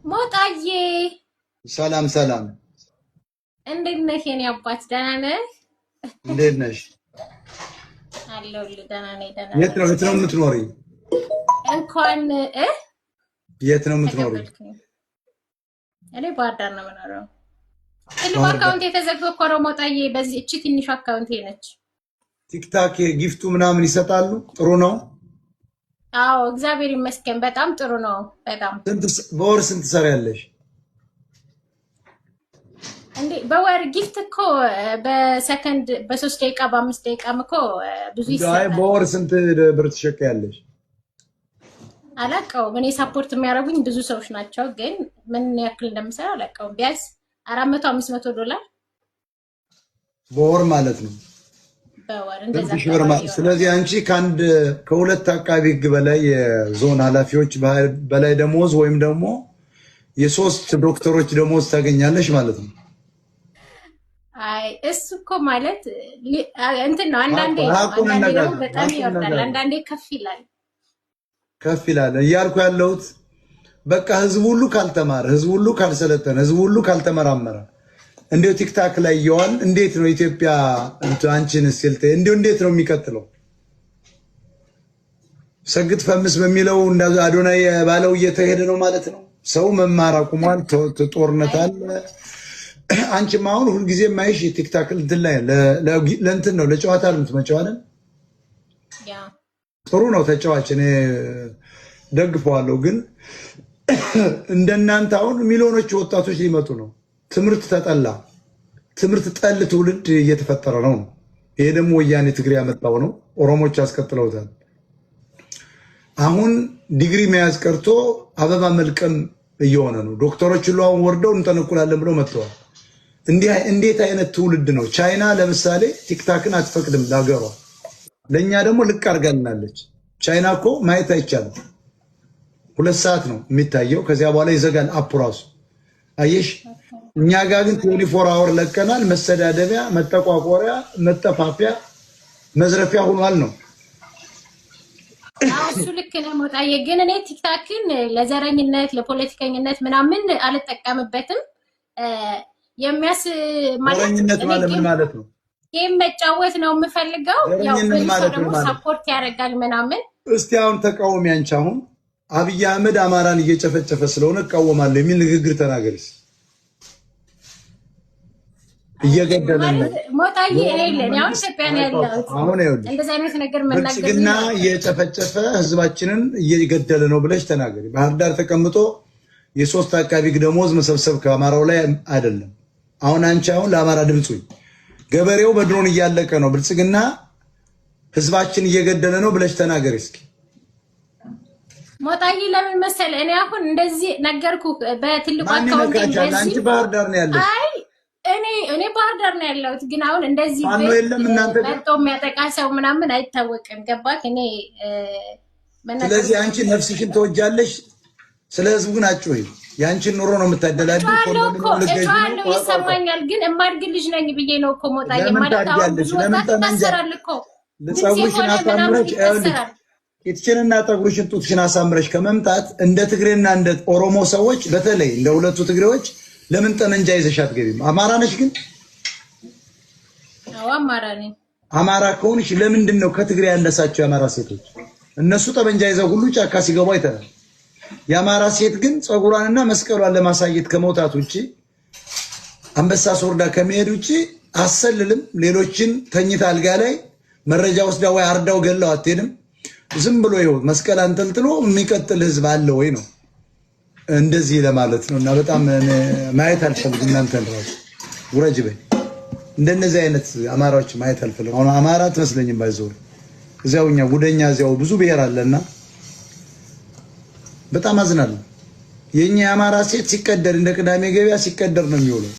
ሞጣዬ ሰላም ሰላም፣ እንዴት ነህ? የኔ አባት ደህና ነህ? እንዴት ነሽ? አለሁልህ። ደህና ነኝ። የት ነው የምትኖሪ? እንኳን የት ነው የምትኖሪ? እኔ ባህር ዳር ነው የምኖረው። ትልቁ አካውንት የተዘጋው እኮ ነው ሞጣዬ። በዚህ እቺ ትንሽ አካውንቴ ነች። ቲክታክ ጊፍቱ ምናምን ይሰጣሉ? ጥሩ ነው? አዎ እግዚአብሔር ይመስገን በጣም ጥሩ ነው። በጣም በወር ስንት ትሰሪያለሽ? እንዴ በወር ጊፍት እኮ በሰከንድ በ3 ደቂቃ በ5 ደቂቃም እኮ ብዙ ይሰጣል። በወር ስንት ብር ትሸቀያለሽ? አላውቀውም። እኔ ሳፖርት የሚያደርጉኝ ብዙ ሰዎች ናቸው፣ ግን ምን ያክል እንደምሰራ አላውቀውም። ቢያንስ $400-500 በወር ማለት ነው። በወር እንደዛ። ስለዚህ አንቺ ከሁለት አቃቢ ህግ በላይ የዞን ኃላፊዎች በላይ ደሞዝ ወይም ደግሞ የ3 ዶክተሮች ደሞዝ ታገኛለሽ ማለት ነው። አይ እሱ እኮ ማለት እንትን ነው። አንዳንዴ ደግሞ በጣም ይወርዳል፣ አንዳንዴ ከፍ ይላል እያልኩ ያለሁት በቃ ህዝቡ ሁሉ ካልተማረ፣ ህዝቡ ሁሉ ካልሰለጠነ፣ ህዝቡ ሁሉ ካልተመራመረ እንዴው ቲክታክ ላይ ይዋል እንዴት ነው ኢትዮጵያ አንቺን ስልት እንዴት ነው የሚቀጥለው? ሰግጥ ፈምስ በሚለው አዶናይ ባለው እየተሄደ ነው ማለት ነው። ሰው መማር አቁሟል። ጦርነት አለ። አንቺም አሁን ሁሉ ጊዜ ማይሽ ቲክታክ እንትን ላይ ለእንትን ነው ለጨዋታ ነው የምትመጪዋለን። ጥሩ ነው ተጫዋች፣ እኔ ደግፈዋለሁ። ግን እንደናንተ አሁን ሚሊዮኖች ወጣቶች ሊመጡ ነው። ትምህርት ተጠላ፣ ትምህርት ጠል ትውልድ እየተፈጠረ ነው። ይሄ ደግሞ ወያኔ ትግሬ ያመጣው ነው። ኦሮሞች አስቀጥለውታል። አሁን ዲግሪ መያዝ ቀርቶ አበባ መልቀም እየሆነ ነው። ዶክተሮች ሁሉ አሁን ወርደው እንጠነቁላለን ብለው መጥተዋል። እንዴት አይነት ትውልድ ነው? ቻይና ለምሳሌ ቲክታክን አትፈቅድም ለሀገሯ፣ ለእኛ ደግሞ ልቅ አድርጋልናለች። ቻይና እኮ ማየት አይቻልም፣ 2 ሰዓት ነው የሚታየው። ከዚያ በኋላ ይዘጋል አፑ ራሱ። አየሽ፣ እኛ ጋር ግን 24 አወር ለቀናል። መሰዳደቢያ፣ መጠቋቆሪያ፣ መጠፋፊያ፣ መዝረፊያ ሆኗል ነው። እሱ ልክ ነው ሞጣዬ። ግን እኔ ቲክታክን ለዘረኝነት ለፖለቲከኝነት ምናምን አልጠቀምበትም። ዘረኝነት ማለት ምን ማለት ነው? ጌም መጫወት ነው የምፈልገው። ያው ደግሞ ሰፖርት ያደርጋል ምናምን። እስቲ አሁን ተቃውሚ። አንቺ አሁን አብይ አህመድ አማራን እየጨፈጨፈ ስለሆነ እቃወማለሁ የሚል ንግግር ተናገሪስ። እየገደለ ነው ሞጣዬ። እኔ አሁን ኢትዮጵያ ነው ያለሁት። አሁን ይኸውልሽ እንደዚህ አይነት ነገር መናገር ብልጽግና እየጨፈጨፈ ህዝባችንን እየገደለ ነው ብለሽ ተናገሪ። ባህር ዳር ተቀምጦ የ3 አቃቢ ህግ ደሞዝ መሰብሰብ ከአማራው ላይ አይደለም። አሁን አንቺ አሁን ለአማራ ድምፁ ገበሬው በድሮን እያለቀ ነው፣ ብልጽግና ህዝባችን እየገደለ ነው ብለሽ ተናገሪ እስኪ ሞጣዬ። ለምን መሰለህ እኔ አሁን እንደዚህ ነገርኩ በትልቁ አካውንት እንደዚህ። አንቺ ባህር ዳር ነው ያለሽ። አይ እኔ ባህር ዳር ነው ያለሁት፣ ግን አሁን እንደዚህ መጥቶ የሚያጠቃ ሰው ምናምን አይታወቅም። ገባክ? እኔ ስለዚህ አንቺ ነፍስሽን ተወጃለሽ። ስለ ህዝቡ ናችሁ ወይ? ያንቺን ኑሮ ነው የምታደላድው። እጮሃለሁ ይሰማኛል፣ ግን እማድግ ልጅ ነኝ ብዬ ነው እኮ ሞጣዬ። ማለት አሁን ብዙ ወጣት ይታሰራል እኮ ፀጉርሽን አሳምረሽ ቂጥሽንና ጠጉርሽን ጡትሽን አሳምረሽ ከመምጣት እንደ ትግሬና እንደ ኦሮሞ ሰዎች በተለይ እንደ ሁለቱ ትግሬዎች ለምን ጠመንጃ ይዘሽ አትገቢም? አማራ ነሽ ግን? አዎ አማራ ነኝ። አማራ ከሆንሽ ለምንድን ነው ከትግሬ ያነሳቸው የአማራ ሴቶች? እነሱ ጠመንጃ ይዘው ሁሉ ጫካ ሲገቡ አይተናል። የአማራ ሴት ግን ፀጉሯንና መስቀሏን ለማሳየት ከመውጣት ውጪ አንበሳ ሶርዳ ከመሄድ ውጪ አሰልልም። ሌሎችን ተኝታ አልጋ ላይ መረጃ ወስዳ ወይ አርዳው ገላው አትሄድም። ዝም ብሎ ይኸው መስቀል አንጠልጥሎ የሚቀጥል ህዝብ አለ ወይ ነው። እንደዚህ ለማለት ነው። እና በጣም ማየት አልፈልግም። እናንተን ራሱ ውረጅ በይ። እንደነዚህ አይነት አማራዎች ማየት አልፈልግም። አሁን አማራ ትመስለኝም ባይዞር እዚያውኛ ጉደኛ እዚያው ብዙ ብሔር አለና በጣም አዝናለሁ። የኛ የአማራ ሴት ሲቀደር እንደ ቅዳሜ ገበያ ሲቀደር ነው የሚውለው።